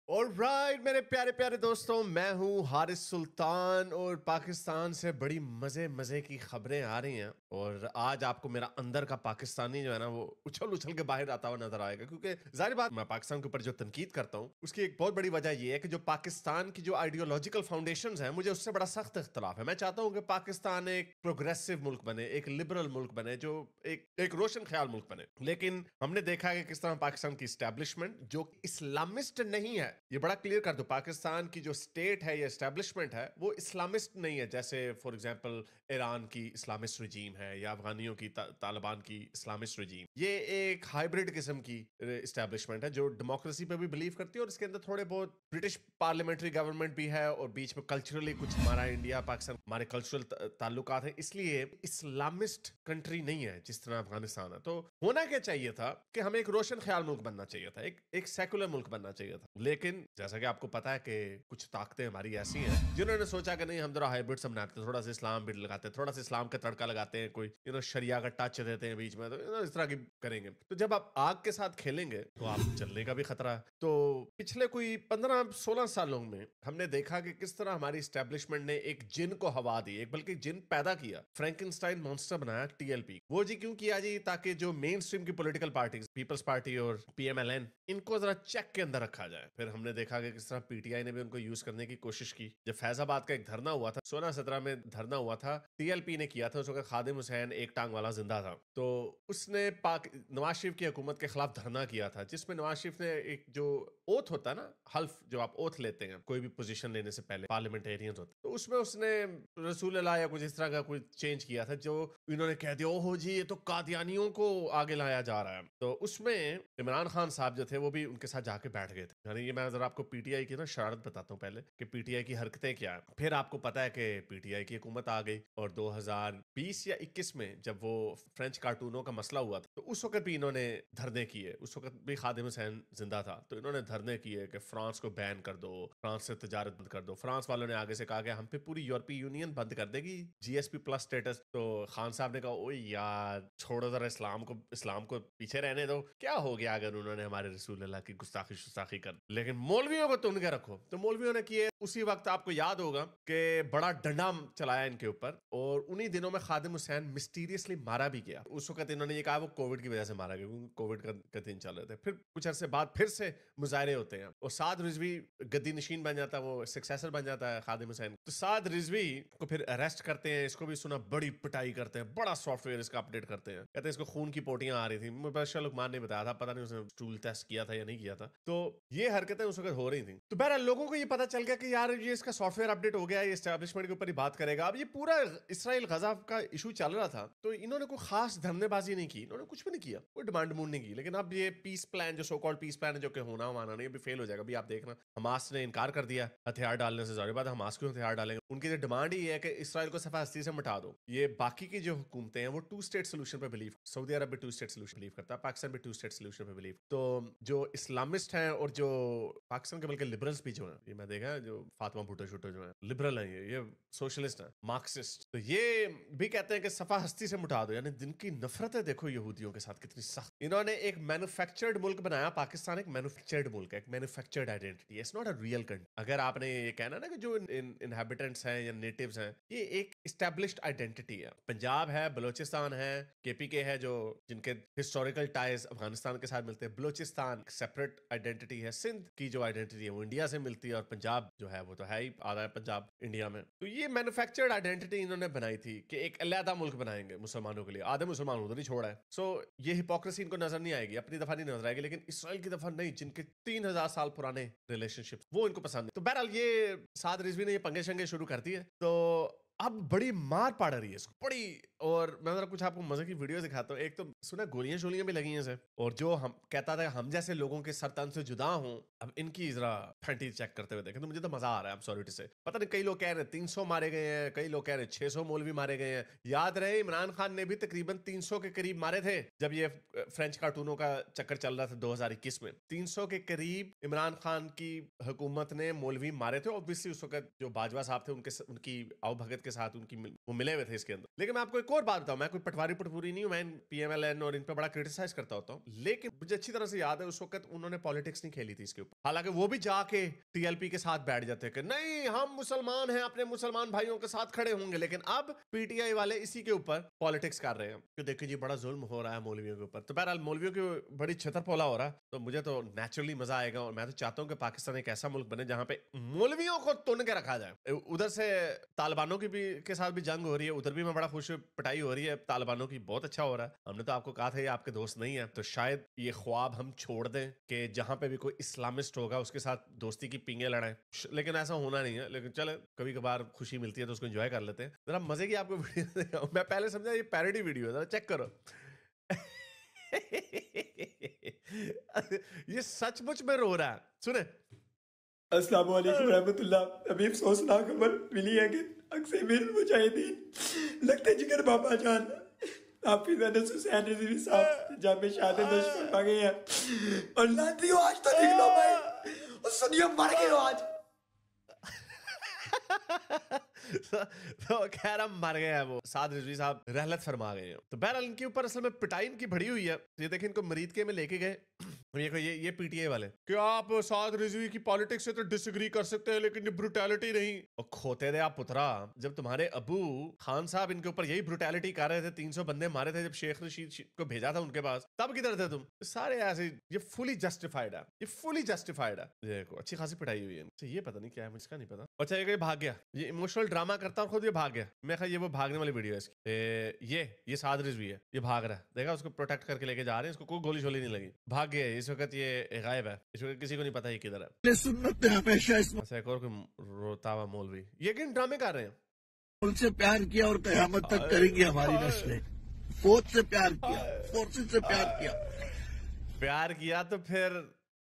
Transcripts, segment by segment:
Alright मेरे प्यारे प्यारे दोस्तों, मैं हूं हारिस सुल्तान और पाकिस्तान से बड़ी मजे मजे की खबरें आ रही हैं। और आज आपको मेरा अंदर का पाकिस्तानी जो है ना वो उछल उछल के बाहर आता हुआ नजर आएगा, क्योंकि जाहिर बात मैं पाकिस्तान के ऊपर जो तनकीद करता हूं उसकी एक बहुत बड़ी वजह यह है कि जो पाकिस्तान की जो आइडियोलॉजिकल फाउंडेशंस हैं मुझे उससे बड़ा सख्त इख्तलाफ है। मैं चाहता हूं कि पाकिस्तान एक प्रोग्रेसिव मुल्क बने, एक लिबरल मुल्क बने, जो एक रोशन ख्याल मुल्क बने। लेकिन हमने देखा है कि किस तरह पाकिस्तान की स्टैब्लिशमेंट जो इस्लामिस्ट नहीं है, ये बड़ा क्लियर कर दो, पाकिस्तान की जो स्टेट है या एस्टेब्लिशमेंट है वो इस्लामिस्ट नहीं है। जैसे फॉर एग्जांपल ईरान की इस्लामिस्ट रजीम है या अफगानियों की तालिबान की इस्लामिस्ट रजीम। ये एक हाइब्रिड किस्म की एस्टेब्लिशमेंट है जो डेमोक्रेसी पे भी बिलीव करती है और इसके अंदर थोड़े बहुत ब्रिटिश पार्लियामेंट्री गवर्नमेंट भी है और बीच में कल्चरली कुछ हमारा इंडिया पाकिस्तान हमारे कल्चरल ताल्लुकात हैं, इसलिए इस्लामिस्ट कंट्री नहीं है जिस तरह अफगानिस्तान है। तो होना क्या चाहिए था कि हमें एक रोशन ख्याल मुल्क बनना चाहिए था, एक सेकुलर मुल्क बनना चाहिए था। लेकिन जैसा कि आपको पता है कि कुछ ताकतें हमारी ऐसी हैं जिन्होंने सोचा कि नहीं, हम जरा हाइब्रिड सब बनाते हैं, थोड़ा सा इस्लाम भी लगाते हैं, थोड़ा सा इस्लाम का तड़का लगाते हैं, कोई शरिया का टच देते हैं बीच में, तो इस तरह की करेंगे। तो जब आप आग के साथ खेलेंगे तो आप जलने का भी खतरा है। तो पिछले कोई 15-16 सालों में हमने देखा कि किस तरह हमारी स्टैब्लिशमेंट ने एक जिन को हवा दी, एक बल्कि जिन पैदा किया, फ्रैंकेनस्टाइन मॉन्स्टर बनाया, टीएलपी। वो जी क्यों किया जी? ताकि जो मेन स्ट्रीम की पॉलिटिकल पार्टीज, पीपल्स पार्टी और पीएमएलएन, इनको जरा चेक के अंदर रखा जाए। फिर हमने देखा कि किस तरह पीटीआई ने भी उनको यूज करने की कोशिश की। जब फैजाबाद का एक धरना हुआ था, 16-17 में धरना हुआ था, टीएलपी ने किया था। उस वक्त खादिम हुसैन एक टांग वाला जिंदा था, तो उसने पाक नवाज शरीफ की हुकूमत के खिलाफ धरना किया था, जिसमें नवाज शरीफ ने एक जो ओथ होता है ना, हल्फ जो आप ओथ लेते हैं कोई भी पोजीशन लेने से पहले, पार्लियामेंटेरियन होते, तो उसमें उसने रसूल अल्लाह या कुछ इस तरह का कुछ चेंज किया था, जो इन्होंने कह दिया ओहो जी ये तो कादियानियों को आगे लाया जा रहा है। तो उसमें इमरान खान साहब जो थे वो भी उनके साथ जाके बैठ गए थे। यानी ये मैं जरा आपको पीटीआई की ना शरारत बताता हूँ पहले कि पीटीआई की हरकतें क्या है। फिर आपको पता है कि पीटीआई की हुकूमत आ गई और 2020 या 21 में जब वो फ्रेंच कार्टूनों का मसला हुआ था, तो उस वक्त भी इन्होंने धरने किए। उस वक्त भी खादिम हुसैन जिंदा था, तो इन्होंने धरने किए कि फ्रांस को बैन कर दो, फ्रांस से तजारत बंद कर दो। फ्रांस वालों ने आगे से कहा कि हम पे पूरी यूरोपीय यूनियन बंद कर देगी जीएसपी प्लस स्टेटस। तो खान साहब ने कहा ओ यार छोड़ो जरा, इस्लाम को पीछे रहने दो, क्या हो गया अगर उन्होंने हमारे रसूल अल्लाह की गुस्ताखी कर। लेकिन मौलवियों को तुन के रखो, तो मौलवियों ने किए। उसी वक्त आपको याद होगा कि बड़ा डंडा चलाया इनके ऊपर, और उन्हीं दिनों में खादिम हुसैन मिस्टीरियसली मारा भी गया। उस वक्त इन्होंने ये कहा वो कोविड की वजह से मारा गया, क्योंकि कोविड का दिन चल रहे थे। फिर कुछ अरसे बाद फिर से मुजाहरे होते हैं और साद रिजवी गद्दी नशीन बन जाता है, वो सक्सेसर बन जाता है खादिम हुसैन। तो साद रिजवी को फिर अरेस्ट करते हैं, इसको भी सुना बड़ी पिटाई करते हैं, बड़ा सॉफ्टवेयर इसका अपडेट करते हैं, कहते हैं इसको खून की पोटियां आ रही थी। मुबशर लुकमान ने बताया था, पता नहीं उसने स्टूल टेस्ट किया था या नहीं किया था। तो ये हरकतें उस वक्त हो रही थी। तो बहरहाल लोगों को ये पता चल गया कि यार ये इसका सॉफ्टवेयर अपडेट हो गया, ये एस्टैब्लिशमेंट के ऊपर ही बात करेगा। अब ये पूरा इसराइल गजा का इशू चल रहा था, तो इन्होंने कोई खास धरनेबाजी नहीं की, इन्होंने कुछ भी नहीं किया, कोई डिमांड मूड नहीं की। लेकिन अब ये पीस प्लान, जो सो कॉल्ड पीस प्लान है, जो कि होना माना नहीं, अभी फेल हो जाएगा। अभी आप देखना, हमास ने इनकार कर दिया हथियार डालने से। जाहिर बात है हमास क्यों हथियार डालेंगे? उनकी जो डिमांड ही है कि इसराइल को सफा हस्ती से मिटा दो। ये बाकी की जो हुकूमतें हैं वो टू स्टेट सोल्यूशन पे बिलीव, सऊदी अरब भी टू स्टेट सोल्यूशन बिलीव करता है, पाकिस्तान भी टू स्टेट सोल्यूशन पे बिलीव। तो जो इस्लामिस्ट हैं और जो पाकिस्तान के बल्कि लिबरल्स भी जो हैं, ये मैं देखा है, जो फातिमा भुट्टो शुट्टो जो है लिबरल हैं, ये सोशलिस्ट हैं, मार्क्सिस्ट, तो ये भी कहते हैं कि सफा हस्ती से मिटा दो। यानी जिनकी नफरत है देखो यहूदियों के साथ कितनी सख्त। इन्होंने एक मैन्युफैक्चर्ड मुल्क बनाया पाकिस्तान, एक मैन्युफैक्चर्ड मुल्क है, एक manufactured identity, it's not a real country. अगर आपने ये कहना ना कि जो इनहैबिटेंट्स हैं या नेटिव्स हैं, ये एक एस्टैब्लिश्ड आइडेंटिटी है। पंजाब है, बलोचिस्तान है, केपीके है, जो जिनके हिस्टोरिकल टाइज अफगानिस्तान के साथ मिलते हैं। बलोचिस्तान सेपरेट आइडेंटिटी है। सिंध की जो आइडेंटिटी है वो इंडिया से मिलती है, और पंजाब जो है वो तो है ही, आधा है पंजाब इंडिया में। तो ये मैन्युफैक्चर्ड आइडेंटिटी इन्होंने बनाई थी कि एक अलहदा मुल्क बनाएंगे मुसलमानों के लिए। आधे मुसलमान उधर ही छोड़ा है। सो ये हिपोक्रेसी इनको नजर नहीं आएगी, अपनी दफा नहीं नजर आएगी, लेकिन इसराइल की दफा नहीं, जिनके 3000 साल पुराने रिलेशनशिप, वो इनको पसंद है। तो बहरहाल ये साद रिजवी ने ये पंगे शंगे शुरू कर दिए, तो अब बड़ी मार पड़ रही है इसको, बड़ी। और मैं जरा कुछ आपको मजे की वीडियो दिखाता हूँ। एक तो सुना गोलियां शोलियां भी लगी हैं इसे, और जो हम कहता था हम जैसे लोगों के सर तन से जुदा हूं, अब इनकी जरा फैंटी चेक करते हुए देखें तो मुझे तो मजा आ रहा है। सॉरी टू से, पता नहीं, कई लोग कह रहे हैं 300 मारे गए हैं, कई लोग कह रहे हैं 600 मौलवी मारे गए हैं। याद रहे इमरान खान ने भी तकरीबन 300 के करीब मारे थे जब ये फ्रेंच कार्टूनों का चक्कर चल रहा था 2021 में। 300 के करीब इमरान खान की हुकूमत ने मौलवी मारे थे। ऑब्वियसली उस वक्त जो बाजवा साहब थे उनकी आवभगत के साथ उनकी वो मिले हुए थे इसके अंदर। लेकिन मैं आपको एक और बात बताऊं, मैं कोई पटवारी पटपूरी नहीं हूं, मैं PMLN और इन पे बड़ा क्रिटिसाइज करता होता हूं, लेकिन मुझे अच्छी तरह से याद है उस वक्त उन्होंने पॉलिटिक्स नहीं खेली थी इसके ऊपर। हालांकि वो भी जाके TLP के साथ बैठ जाते कि नहीं हम मुसलमान हैं, अपने मुसलमान भाइयों के साथ खड़े होंगे, लेकिन अब PTI वाले इसी के ऊपर पॉलिटिक्स कर रहे हैं कि देखिए जी बड़ा जुल्म हो रहा है मौलवियों के ऊपर। तो बहरहाल मौलवियों की बड़ी छतरपोला हो रहा है, तो मुझे तो नेचुरली मजा आएगा और मैं तो चाहता हूं कि पाकिस्तान एक ऐसा मुल्क बने जहां पे मौलवियों को तुन के रखा जाए। उधर से तालिबानों की भी के साथ भी जंग हो रही है, उधर भी मैं बड़ा खुश, पिटाई हो रही है तालिबानों की, बहुत अच्छा हो रहा है। हमने तो आपको कहा था ये आपके दोस्त नहीं है, तो शायद ये ख्वाब हम छोड़ दें कि जहां पे भी कोई इस्लामिस्ट होगा उसके साथ दोस्ती की पिंगे लड़ाएं, लेकिन ऐसा होना नहीं है। लेकिन चले कभी कभार खुशी मिलती है तो उसको एंजॉय कर लेते हैं। जरा मजे की आपको वीडियो मैं पहले समझा ये पैरोडी वीडियो है, जरा चेक करो। ये सचमुच में रो रहा है, सुने। अस्सलाम वालेकुम रहमतुल्लाह। अभी अफसोसनाक खबर मिली है कि अक्सर मेरे मुजाहिदीन लगते जिगर बाबा जान हाफिज अनस हुसैन रिजवी साहब जामे शहादत नोश फरमा गए हैं। और लाती हो आज तो देख लो भाई, और सुनिए मर गए हो आज। तो खैर हम मर गए हैं, वो साद रिजवी साहब रहलत फरमा गए हैं। तो बहरहाल इनके ऊपर असल में पिटाई इनकी भड़ी हुई है। ये देखें इनको मरीद के में लेके गए, ये PTI वाले कि आप साद रिजवी की पॉलिटिक्स से तो डिसएग्री कर सकते हैं लेकिन ये ब्रुटैलिटी नहीं। और खोते दे आप पुत्रा, जब तुम्हारे अबू खान साहब इनके ऊपर यही ब्रुटैलिटी कर रहे थे, 300 बंदे मारे थे जब शेख रशीद को भेजा था उनके पास, तब किधर थे तुम? सारे ऐसे, ये फुली जस्टिफाइड है, ये फुली जस्टिफाइड है। देखो अच्छी खासी पिटाई हुई है। अच्छा ये पता नहीं क्या है, मुझे नहीं पता। अच्छा ये भाग गया, ये इमोशनल ड्रामा करता और खुद ये भाग गया। मैं ये वो भागने वाली वीडियो है इसकी। ये साद रिजवी है, ये भाग रहा है, देखा उसको प्रोटेक्ट करके लेके जा रहे हैं, इसको कोई गोली शोली नहीं लगी, भाग गया। इस वक्त ये गायब है, इस वक्त किसी को नहीं पता ये किधर है। सुन्नत ने हमेशा इस अच्छा एक और कोई रोता हुआ मौलवी, ये किन ड्रामे कर रहे हैं? उनसे प्यार किया और कयामत तक करेंगी हमारी नस्लें। फौज से प्यार किया, फोर्सेस से प्यार किया। प्यार किया तो फिर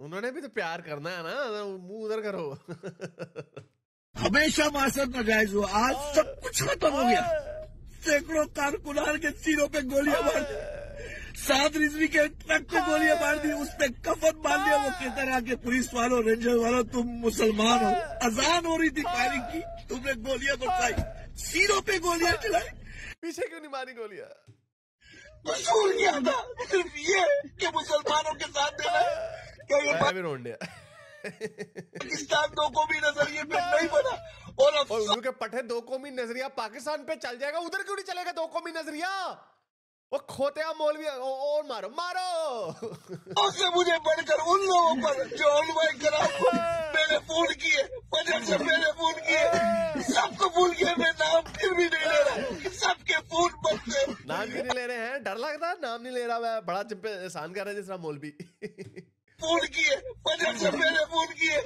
उन्होंने भी तो प्यार करना है ना, मुंह उधर करो। हमेशा मासर नाजायज हुआ, आज सब कुछ खत्म हो गया। सैकड़ों कारकुनार के सिरों पे गोलियां मार दी, साद रिजवी के ट्रक पे गोलियां मार दी, उस पे कफन बांध दिया। वो कहता रहा कि पुलिस वालों, रेंजर वालों, तुम मुसलमान हो। अजान हो रही थी फायरिंग की, तुमने गोलियां बरसाई, सिरों पे गोलियां चलाई। पीछे क्यों नहीं मारी गोलियां? मशहूर किया था सिर्फ ये कि मुसलमानों के साथ देना। क्या ये भी रोंडे पाकिस्तान दो कौमी नजरिए पे नहीं बना? और उनके पठे दो कौमी नजरिया पाकिस्तान पे चल जाएगा, उधर क्यों नहीं चलेगा दो कौमी नजरिया? वो खोतिया मौलवी और मारो मारो। से मुझे बढ़कर उन लोगों पर जो उलमाए कराम को मैंने फोन किए, फजर से मैंने फोन किए, सबको फोन किए। मैं नाम फिर भी नहीं ले रहा, सबके फोन बंद थे। नाम क्यों नहीं ले रहे हैं? डर लगता है, नाम नहीं ले रहा। मैं बड़ा एहसान कर रहा है जिस मौलवी। फोन किए, फजर से मैंने फोन किए,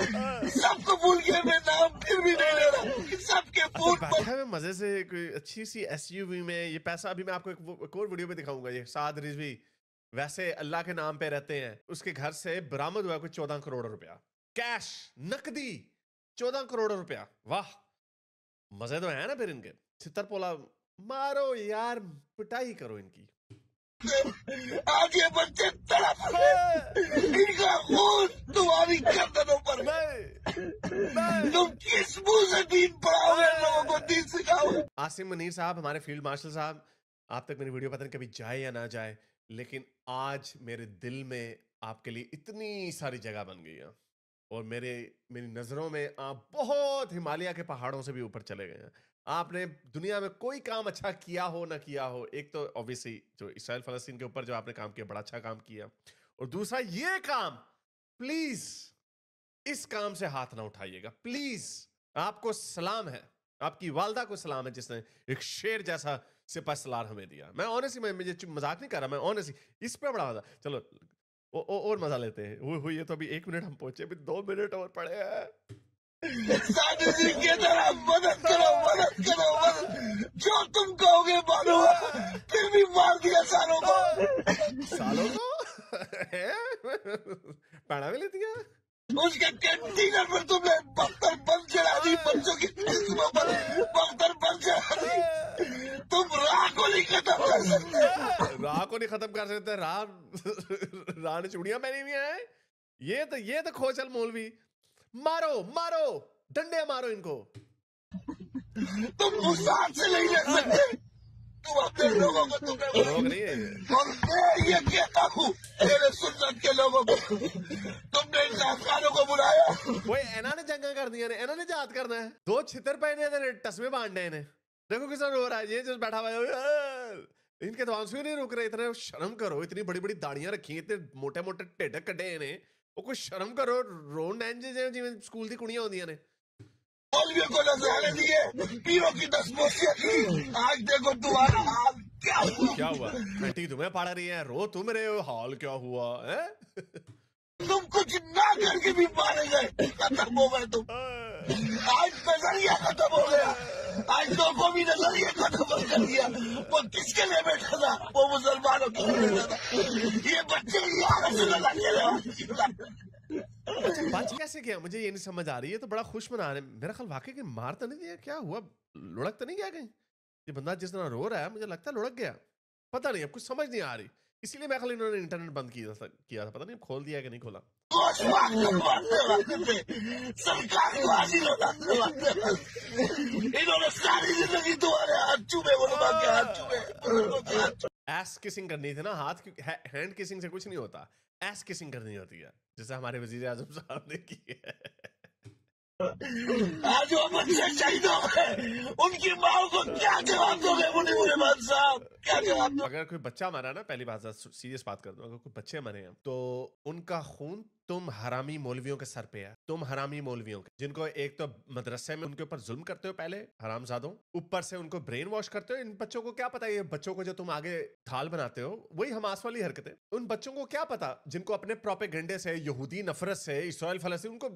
सबको फोन किए। मैं नाम फिर भी नहीं ले रहा, सबके फोन बैठा है मजे से कोई अच्छी सी SUV में। ये पैसा अभी मैं आपको एक और वीडियो में दिखाऊंगा। ये साद रिजवी वैसे अल्लाह के नाम पे रहते हैं, उसके घर से बरामद हुआ कोई 14 करोड़ रुपया कैश नकदी, 14 करोड़ रुपया। वाह मजे तो है ना फिर इनके। छितरपोला मारो यार, पिटाई करो इनकी। आज ये बच्चे तड़प रहे, इनका खून तुम्हारी गर्दनों पर है। तुम किस मुंह से दीन पढ़ाओगे, लोगों को दीन सिखाओगे? आसिम मुनीर साहब, हमारे फील्ड मार्शल साहब, आप तक मेरी वीडियो पता नहीं कभी जाए या ना जाए, लेकिन आज मेरे दिल में आपके लिए इतनी सारी जगह बन गई है और मेरी नजरों में आप बहुत हिमालय के पहाड़ों से भी ऊपर चले गए हैं। आपने दुनिया में कोई काम अच्छा किया हो ना किया हो, एक तो ऑब्वियसली जो इसराइल फलस्तीन के ऊपर जो आपने काम किया, बड़ा अच्छा काम किया, और दूसरा ये काम, प्लीज इस काम से हाथ ना उठाइएगा प्लीज। आपको सलाम है, आपकी वालदा को सलाम है जिसने एक शेर जैसा सिपह सलार हमें दिया। मैं ऑनेस्टली, मुझे मजाक नहीं कर रहा, मैं ऑनेस्टली इस पे बड़ा मजा। चलो और मजा लेते हैं। वो ये तो अभी 1 मिनट हम पहुंचे, अभी 2 मिनट और पड़े हैं। साधु जी के तरह मदद करो, मदद करो, मदद। जो तुम कहोगे मालूम है, फिर भी मार दिया सालों को। पैड़ा भी ले दिया। उसके कंटेनर पर तुमने बख्तर बम चढ़ा दी, बच्चों की किस्मों पर बख्तर बम चढ़ा दी। तुम राह को नहीं खत्म कर सकते। राह को नहीं खत्म कर सकते। राह ने चूड़ियां पहनी हुई हैं। ये तो खोचल मौलवी। मारो मारो, डंडे मारो इनको। तुम उस हाथ से नहीं ले सकते। तुम अपने लोगों को तुमने लोग नहीं है ये। और मैं ये कहता हूँ मेरे सुन्नत के लोगों को, तुमने इन अफगानों को बुलाया। ओए इन्हों ने जंगा कर दिया ने, इन्होंने याद करना है। 2 छितर पहने ने, टस्मे बांधने ने। देखो किस तरह रो रहा है ये, जो बैठा हुआ है। इनके तो आंसू ही नहीं रुक रहे। इतने शर्म करो, इतनी बड़ी बड़ी दाढ़ियां रखी, इतने मोटे मोटे ढिड कटे ने। वो कोई शर्म करो, रो नैन जिवें स्कूल दी कुड़ियां होंदियां ने। मौलवियों को नजराने दिए, पीरों की दसमोशियां की, आज देखो तुम्हारा हाल क्या हुआ। क्या हुआ? घंटी तुम्हें पड़ रही है, रो तुम रहे हो, हाल क्या हुआ है? तुम कुछ ना करके भी मारे गए, खत्म हो गए तुम। आज नजरिया खत्म हो गया, आज लोगों भी नजरिया खत्म कर दिया। वो किसके लिए बैठा था? वो मुसलमानों के लिए बैठा था। ये बच्चे अच्छा बच कैसे गया, मुझे ये नहीं समझ आ रही है। तो बड़ा खुश मना रहे, मेरा ख्याल वाकई कि मार तो नहीं दिया, क्या हुआ? लुढ़क तो नहीं गया कहीं? ये बंदा जिस तरह रो रहा है, मुझे लगता है लुढ़क गया। पता नहीं, अब कुछ समझ नहीं आ रही। इसीलिए मैं ख्याल इन्होंने इंटरनेट बंद किया था। पता नहीं खोल दिया कि नहीं खोला। सरकार को हाजिर इन्होंने सारी जिंदगी तुम्हारे हाथ चूमे, वो के हाथ चूमे। एस किसिंग करनी थी ना, हाथ हैंड किसिंग से कुछ नहीं होता, एस किसिंग करनी होती है, जैसे हमारे वजीर आजम साहब ने की है। आज वो बच्चे शहीद हो गए, उनकी माओ को क्या जवाब दोगे मुनीमान साहब? क्या जवाब दो? अगर कोई बच्चा मरा ना, पहली बात सीरियस बात कर दो, अगर कोई बच्चे मरे हैं तो उनका खून तुम हरामी मौलवियों के सर पे है। तुम हरामी मौलवियों के, जिनको एक तो मदरसे में उनके ऊपर जुल्म करते हो पहले, हरामजादों, ऊपर से उनको ब्रेन वॉश करते हो। इन बच्चों को क्या पता, ये बच्चों को जो तुम आगे ढाल बनाते हो, वही हमास वाली हरकतें। उन बच्चों को क्या पता जिनको अपने प्रोपेगेंडे से, यहूदी नफरत से, इसराइल फलस्तीन, उनको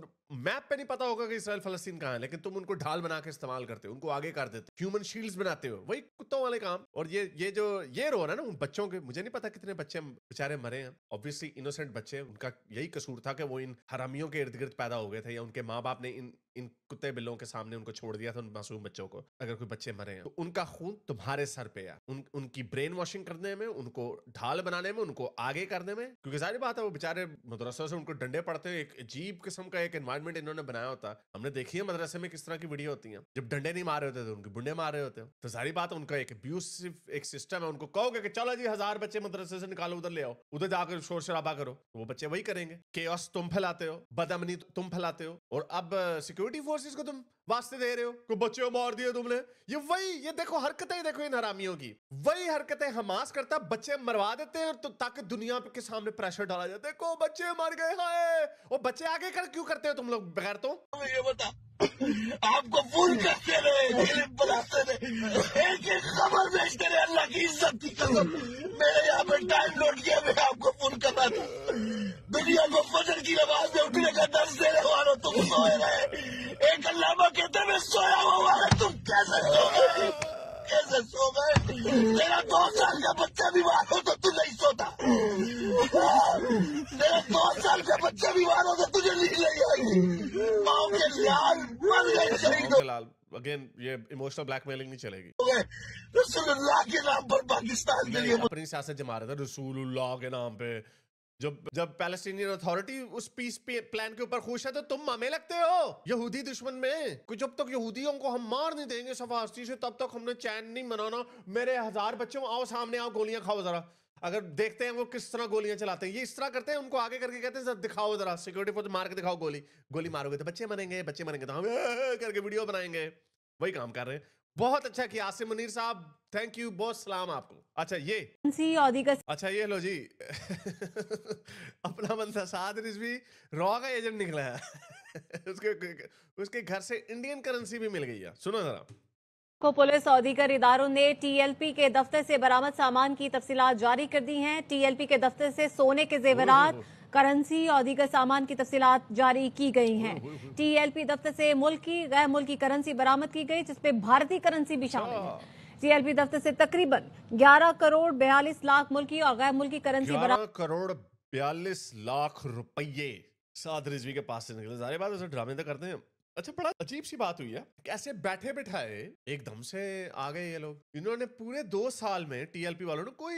मैप पे नहीं पता होगा कि इसराइल फलस्तीन कहाँ है, लेकिन तुम उनको ढाल बना के इस्तेमाल करते हो, उनको आगे कर देते हो, ह्यूमन शील्ड्स बनाते हो, वही कुत्तों वाले काम। और ये रो रहा है ना उन बच्चों के, मुझे नहीं पता कितने बच्चे बेचारे मरे हैं। ऑब्वियसली इनोसेंट बच्चे, उनका यही कसूर था कि वो इन हरामियों के इर्द गिर्द पैदा हो गए थे, या उनके माँ बाप ने इन कुत्ते बिल्लों के सामने उनको छोड़ दिया था, उन मासूम बच्चों को। अगर कोई बच्चे मरे हैं तो उनका खून तुम्हारे सर पे है। उनकी ब्रेन वॉशिंग करने में, उनको ढाल बनाने में, उनको आगे करने में। क्योंकि सारी बात है, वो बेचारे मदरसों से उनको डंडे पड़ते हैं, एक अजीब किस्म का एक एनवायरनमेंट इन्होंने बनाया होता है। हमने देखी है मदरसे में किस तरह की वीडियो होती है, जब डंडे नहीं मार रहे होते तो उनके बुंडे मार रहे होते हो। तो सारी बात है, उनका एक अब्यूसिव एक सिस्टम है। उनको कहोगे कि चलो जी 1000 बच्चे मदरसे से निकालो, उधर ले आओ, उधर जाकर शोर शराबा करो, तो वो बच्चे वही करेंगे। केओस तुम फैलाते हो, बदअमनी तुम फैलाते हो, और अब सिक्योरिटी फोर्सेस को तुम वास्ते दे रहे हो कि बच्चे मार दिए तुमने। ये देखो हरकतें, देखो इन हरामियों की वही हरकतें हमास करता, बच्चे मरवा देते हैं तो ताकि दुनिया के सामने प्रेशर डाला जाए, देखो बच्चे मर गए, हाय। और बच्चे आगे क्यों करते हो तुम लोग बगैर? तो ये बता, आपको फूल करते रहे, बनाते रहे, एक एक खबर भेजते रहे, अल्लाह की इज्जत की कसम। मेरे यहाँ पे टाइम लौट गया, मैं आपको फूल कर रहा था। दुनिया को फजर की नमाज में उठने का दर्ज देने वालों, तुम सोए रहे। एक अल्लामा कहते मैं सोया हुआ है, तुम कैसे सो गए? कैसे सो गए? तेरा 2 साल का बच्चा बीमार हो तो तू नहीं सोता। तेरा 2 साल का बच्चा बीमार हो तो तुझे नींद नहीं आएगी। माँ के लाल मर गए शहीद। अगेन ये इमोशनल ब्लैकमेलिंग नहीं चलेगी। रसूलुल्लाह के नाम पर पाकिस्तान के लिए अपनी सियासत जमा रहे थे रसूलुल्लाह के नाम पे। जब पैलेस्टीनियन अथॉरिटी उस पीस प्लान के ऊपर खुश है तो तुम हमें लगते हो यहूदी दुश्मन में। कि जब तक यहूदियों को हम मार नहीं देंगे सफारती से, तब तक हमने चैन नहीं मनाना। मेरे 1000 बच्चों, आओ सामने आओ, गोलियां खाओ जरा। अगर देखते हैं वो किस तरह गोलियां चलाते हैं, ये इस तरह करते हैं, उनको आगे करके कहते हैं दिखाओ जरा, सिक्योरिटी फोर्स मार के दिखाओ, गोली मारोगे तो बच्चे मरेंगे तो हम करके वीडियो बनाएंगे। वही काम कर रहे हैं। बहुत अच्छा किया आसिम मुनीर साहब, थैंक यू, बहुत सलाम आपको। अच्छा ये लो जी अपना बंदा साद रिजवी रॉ का एजेंट निकला है उसके घर से इंडियन करेंसी भी मिल गई है। सुनो जरा। को पुलिस और दीगर इदारों ने टीएलपी के दफ्तर से बरामद सामान की तफसीलात जारी कर दी हैं। टीएलपी के दफ्तर से सोने के जेवरात, करेंसी और दीगर सामान की तफसीलात जारी की गई हैं। टीएलपी दफ्तर से मुल्की गैर मुल्की करेंसी बरामद की गई, जिसमें भारतीय करेंसी भी शामिल है। टीएलपी दफ्तर से तकरीबन 11 करोड़ 42 लाख मुल्की और गैर मुल्की करेंसी 11 करोड़ 42 लाख रुपये साद रिजवी के पास से निकले। सारी बात ड्रामे तो करते हैं। अच्छा, बड़ा अजीब सी बात हुई है, कैसे बैठे बैठाए एकदम से आ गए ये लोग। इन्होंने पूरे 2 साल में टीएलपी वालों ने कोई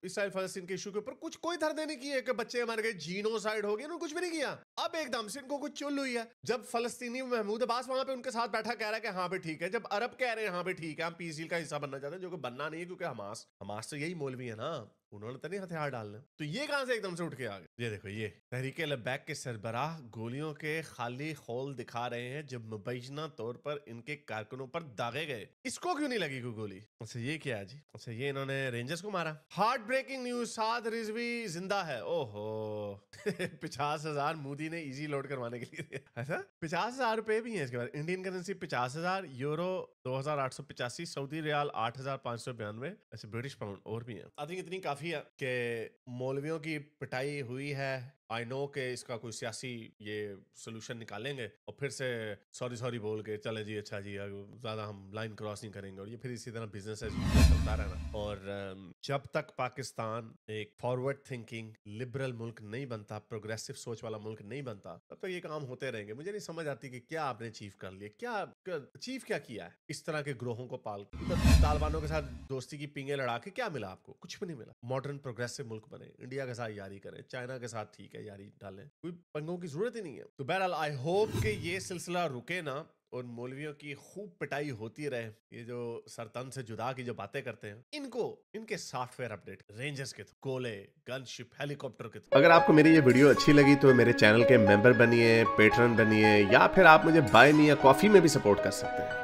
इसराइल फलस्तीन के इशू के ऊपर कोई धरने नहीं किए कि बच्चे मर गए, जीनोसाइड हो गया, इन्होंने कुछ भी नहीं किया। अब एकदम से इनको कुछ चुल हुई है, जब फलस्तीनी महमूद अब्बास वहां पे उनके साथ बैठा कह रहा है कि हाँ भी ठीक है, जब अरब कह रहे हैं हाँ भी ठीक है, हम पीस डील का हिस्सा बनना चाहते हैं, जो कि बनना नहीं है, क्योंकि हमास तो यही मौलवी है ना, उन्होंने तो नहीं हथियार डालने। तो ये कहां से एकदम से उठ के आ गए? ये देखो, ये तहरीके लब्बैक के सरबराह गोलियों के खाली खोल दिखा रहे हैं जब मुबैना तौर पर इनके कारकुनों पर दागे गए। इसको क्यों नहीं लगी कोई गोली? अच्छा, ये क्या है जी? अच्छा, ये इन्होंने रेंजर्स को मारा। हार्ट ब्रेकिंग न्यूज, साद रिजवी जिंदा है। ओहो 50,000 मोदी ने इजी लोड करवाने के लिए। ऐसा 50,000 रुपए भी है इसके बाद। Indian currency 50,000, euro 2,885, Saudi riyal 8,592, ऐसे ब्रिटिश पाउंड और भी है। आई थिंक इतनी काफी है कि मौलवियों की पिटाई हुई है। आई नो कि इसका कोई सियासी ये सोल्यूशन निकालेंगे और फिर से सॉरी बोल के चले जी, अच्छा जी ज्यादा हम लाइन क्रॉस नहीं करेंगे, और ये फिर इसी तरह बिजनेस एज यूजुअल चलता रहना। और जब तक पाकिस्तान एक फॉरवर्ड थिंकिंग लिबरल मुल्क नहीं बनता, प्रोग्रेसिव सोच वाला मुल्क नहीं बनता, तब तक ये काम होते रहेंगे। मुझे नहीं समझ आती कि क्या आपने अचीव कर लिया, क्या अचीव क्या किया है इस तरह के ग्रोहों को पाल के। तालिबानों के साथ दोस्ती की पिंगे लड़ा के क्या मिला आपको? कुछ भी नहीं मिला। मॉडर्न प्रोग्रेसिव मुल्क बने, इंडिया के साथ यारी करें, चाइना के साथ ठीक है यारी डालें, कोई पंगों की जरूरत ही नहीं है। तो बहरहाल आई होप कि ये सिलसिला रुके ना और मौलवियों की खूब पिटाई होती रहे। ये जो सरतन से जुदा की जो बातें करते हैं, इनके सॉफ्टवेयर अपडेट रेंजर्स के गोले, गनशिप, हेलीकॉप्टर के। अगर आपको मेरी ये वीडियो अच्छी लगी तो मेरे चैनल के मेंबर बनिए, पेट्रन बनिए, या फिर आप मुझे बाय मी या कॉफी में भी सपोर्ट कर सकते हैं।